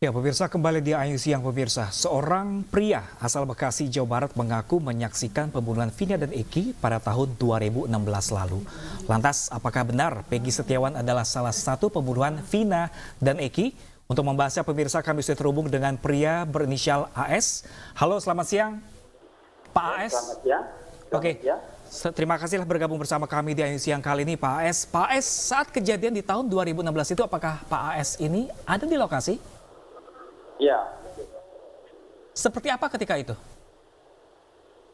Ya, pemirsa, kembali di Ayu Siang, pemirsa. Seorang pria asal Bekasi, Jawa Barat mengaku menyaksikan pembunuhan Vina dan Eki pada tahun 2016 lalu. Lantas, apakah benar Peggy Setiawan adalah salah satu pembunuhan Vina dan Eki? Untuk membahasnya, pemirsa, kami sudah terhubung dengan pria berinisial AS. Halo, selamat siang, Pak AS. Selamat siang. Oke, terima kasihlah bergabung bersama kami di Ayu Siang kali ini, Pak AS. Pak AS, saat kejadian di tahun 2016 itu, apakah Pak AS ini ada di lokasi? Ya, Seperti apa ketika itu?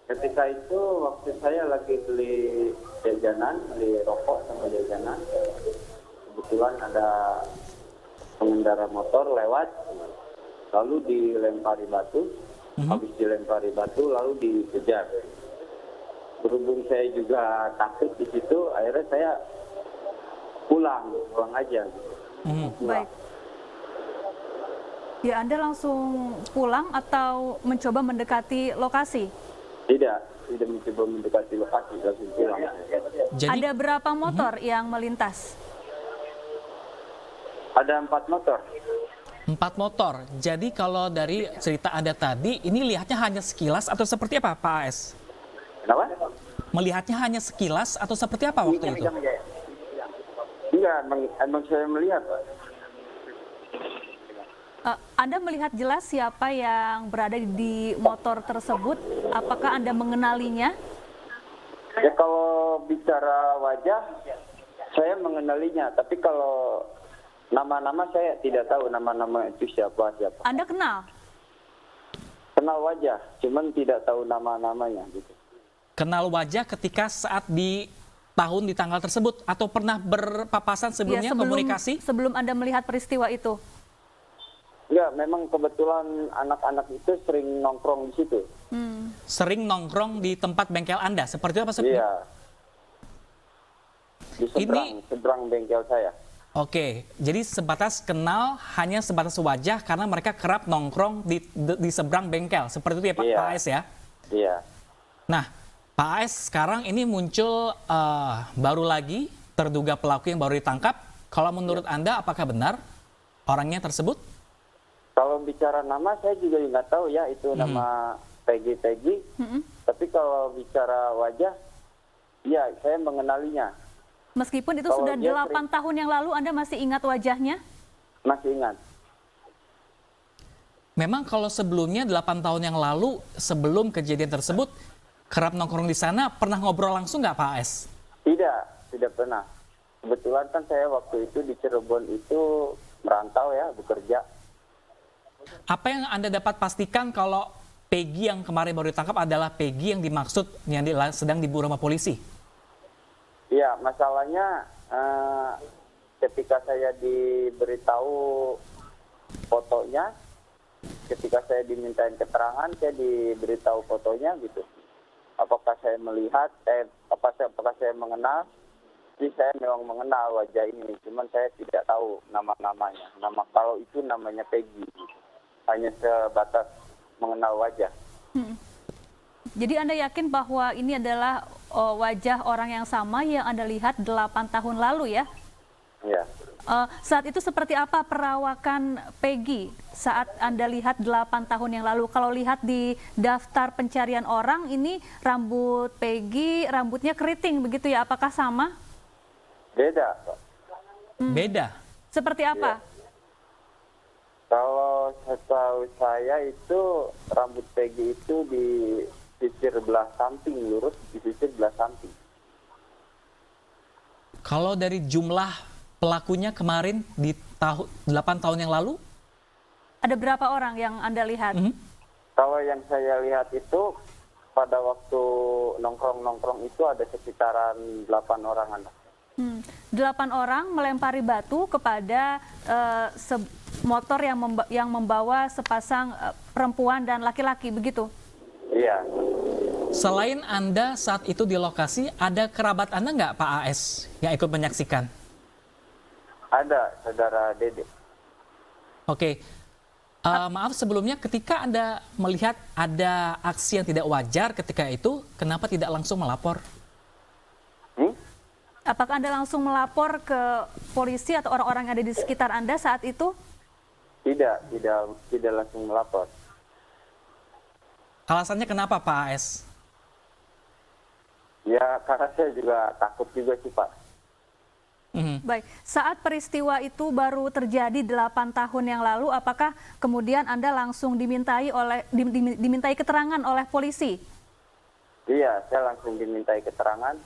ketika itu waktu saya lagi beli jajanan, beli rokok sama jajanan. Kebetulan ada pengendara motor lewat, lalu dilempari batu. Habis dilempari batu, lalu dikejar. Berhubung saya juga takut di situ, akhirnya saya pulang aja. Pulang. Baik. Ya, Anda langsung pulang atau mencoba mendekati lokasi? Tidak mencoba mendekati lokasi, langsung pulang. Jadi, Ada berapa motor yang melintas? Ada 4 motor. 4 motor. Jadi kalau dari cerita Anda tadi, ini lihatnya hanya sekilas atau seperti apa, Pak AS? Kenapa? Melihatnya hanya sekilas atau seperti apa waktu itu? Enggak, emang saya melihat, Pak. Anda melihat jelas siapa yang berada di motor tersebut? Apakah Anda mengenalinya? Ya kalau bicara wajah, saya mengenalinya. Tapi kalau nama-nama saya tidak tahu nama-nama itu siapa. Anda kenal? Kenal wajah, cuman tidak tahu nama-namanya gitu. Kenal wajah ketika saat di tanggal tersebut atau pernah berpapasan sebelumnya, komunikasi? Sebelum Anda melihat peristiwa itu? Ya, memang kebetulan anak-anak itu sering nongkrong di situ. Sering nongkrong di tempat bengkel Anda, seperti apa sebenarnya? Iya. Di seberang bengkel saya. Oke, jadi sebatas kenal, hanya sebatas wajah karena mereka kerap nongkrong di seberang bengkel. Seperti itu ya, Pak, Iya. Pak AS ya? Iya. Nah, Pak AS sekarang ini muncul baru lagi terduga pelaku yang baru ditangkap. Kalau menurut Anda, apakah benar orangnya tersebut? Kalau bicara nama saya juga nggak tahu ya itu nama Peggy. Tapi kalau bicara wajah, ya saya mengenalinya. Meskipun itu Kalau sudah dia 8 tahun yang lalu, Anda masih ingat wajahnya? Masih ingat. Memang kalau sebelumnya 8 tahun yang lalu, sebelum kejadian tersebut, kerap nongkrong di sana, pernah ngobrol langsung nggak, Pak AS? Tidak pernah. Kebetulan kan saya waktu itu di Cirebon itu merantau ya, bekerja. Apa yang Anda dapat pastikan kalau Peggy yang kemarin baru ditangkap adalah Peggy yang dimaksud yang sedang diburu sama polisi? Iya, masalahnya ketika saya diberitahu fotonya, ketika saya dimintain keterangan, saya diberitahu fotonya gitu. Apakah saya melihat, apakah saya mengenal? Jadi saya memang mengenal wajah ini, cuman saya tidak tahu nama-namanya. Kalau itu namanya Peggy, hanya sebatas mengenal wajah. Jadi Anda yakin bahwa ini adalah wajah orang yang sama yang Anda lihat 8 tahun lalu ya? Iya. Saat itu seperti apa perawakan Peggy saat Anda lihat 8 tahun yang lalu? Kalau lihat di daftar pencarian orang, ini rambut Peggy, rambutnya keriting begitu ya? Apakah sama? Beda, Pak. Beda. Seperti apa? Kalau setahu saya itu rambut Peggy itu di sisir belah samping, lurus di sisir belah samping. Kalau dari jumlah pelakunya kemarin di 8 tahun yang lalu? Ada berapa orang yang Anda lihat? Kalau yang saya lihat itu pada waktu nongkrong itu ada sekitaran 8 orang anak. 8 orang melempari batu kepada motor yang membawa sepasang perempuan dan laki-laki, begitu? Iya. Selain Anda saat itu di lokasi, ada kerabat Anda nggak, Pak AS, yang ikut menyaksikan? Ada, saudara Dede. Oke. Maaf sebelumnya, ketika Anda melihat ada aksi yang tidak wajar ketika itu, kenapa tidak langsung melapor? Apakah Anda langsung melapor ke polisi atau orang-orang yang ada di sekitar Anda saat itu? Tidak langsung melapor. Alasannya kenapa Pak AS? Ya karena saya juga takut juga sih Pak. Mhm. Baik, saat peristiwa itu baru terjadi 8 tahun yang lalu, apakah kemudian Anda langsung dimintai keterangan oleh polisi? Iya, saya langsung dimintai keterangan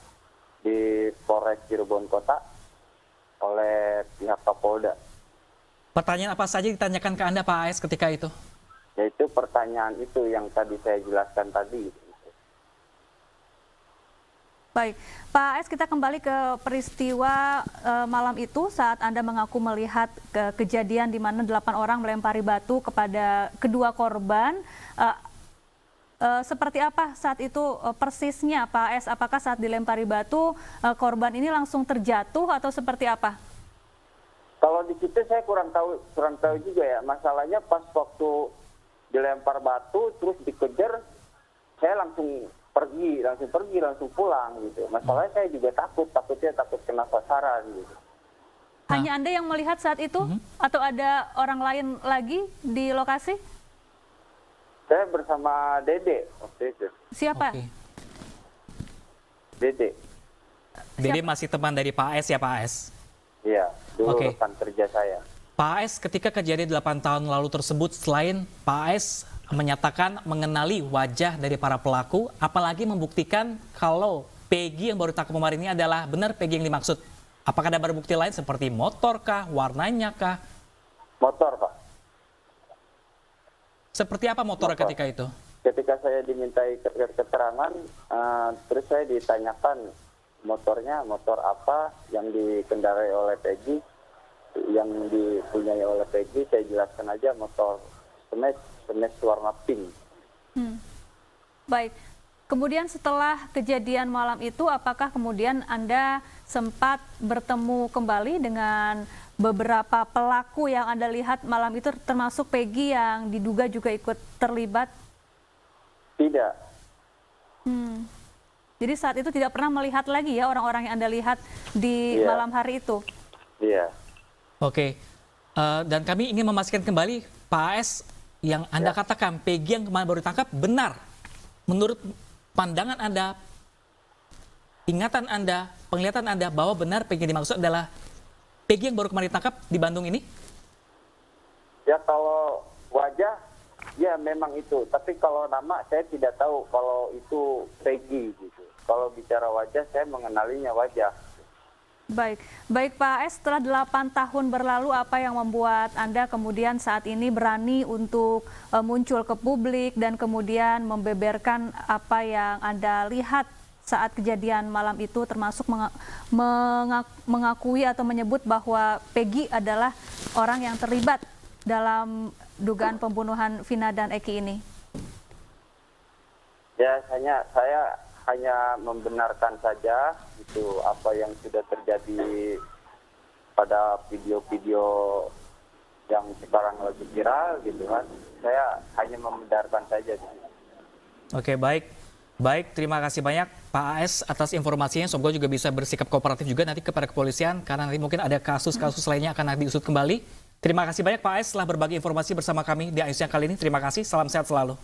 di Polres Cirebon Kota oleh pihak Kapolda. Pertanyaan apa saja ditanyakan ke Anda Pak AS ketika itu? Yaitu pertanyaan itu yang tadi saya jelaskan tadi. Baik, Pak AS, kita kembali ke peristiwa malam itu saat Anda mengaku melihat kejadian di mana 8 orang melempari batu kepada kedua korban. Seperti apa saat itu persisnya Pak AS? Apakah saat dilempari batu korban ini langsung terjatuh atau seperti apa? Kalau di situ saya kurang tahu juga ya. Masalahnya pas waktu dilempar batu terus dikejar, saya langsung pulang gitu. Masalahnya saya juga takutnya takut kena sasaran gitu. Hanya Anda yang melihat saat itu atau ada orang lain lagi di lokasi? Saya bersama Dede waktu itu. Siapa? Oke. Dede. Dede masih teman dari Pak AS ya Pak AS? Iya, dulu Oke. rekan kerja saya. Pak AS, ketika kejadian 8 tahun lalu tersebut, selain Pak AS menyatakan mengenali wajah dari para pelaku, apalagi membuktikan kalau Peggy yang baru ditangkap kemarin ini adalah benar Peggy yang dimaksud. Apakah ada barang bukti lain seperti motor kah, warnanya kah? Motor, Pak. Seperti apa motor ketika itu? Ketika saya dimintai keterangan, terus saya ditanyakan motornya, motor apa yang dikendarai oleh Peggy, yang dipunyai oleh Peggy, saya jelaskan aja motor Smash warna pink. Baik. Kemudian setelah kejadian malam itu, apakah kemudian Anda sempat bertemu kembali dengan beberapa pelaku yang Anda lihat malam itu, termasuk Peggy yang diduga juga ikut terlibat? Tidak. Jadi saat itu tidak pernah melihat lagi ya orang-orang yang Anda lihat di Iya. malam hari itu? Iya. Oke. Dan kami ingin memastikan kembali, Pak AS, yang Anda katakan Peggy yang kemarin baru ditangkap benar. Menurut pandangan Anda, ingatan Anda, penglihatan Anda bahwa benar Peggy yang dimaksud adalah Peggy yang baru kemarin ditangkap di Bandung ini? Ya kalau wajah, ya memang itu. Tapi kalau nama saya tidak tahu kalau itu Peggy gitu. Kalau bicara wajah, saya mengenalinya wajah. Baik, baik Pak AS, setelah 8 tahun berlalu, apa yang membuat Anda kemudian saat ini berani untuk muncul ke publik dan kemudian membeberkan apa yang Anda lihat saat kejadian malam itu, termasuk mengakui atau menyebut bahwa Peggy adalah orang yang terlibat dalam dugaan pembunuhan Vina dan Eki ini? Ya, saya hanya membenarkan saja itu apa yang sudah terjadi pada video-video yang sekarang lagi viral gitu kan. Saya hanya membenarkan saja. Oke, baik. Baik, terima kasih banyak Pak AS atas informasinya. Semoga juga bisa bersikap kooperatif juga nanti kepada kepolisian, karena nanti mungkin ada kasus-kasus lainnya akan diusut kembali. Terima kasih banyak Pak AS telah berbagi informasi bersama kami di Ayus yang kali ini. Terima kasih, salam sehat selalu.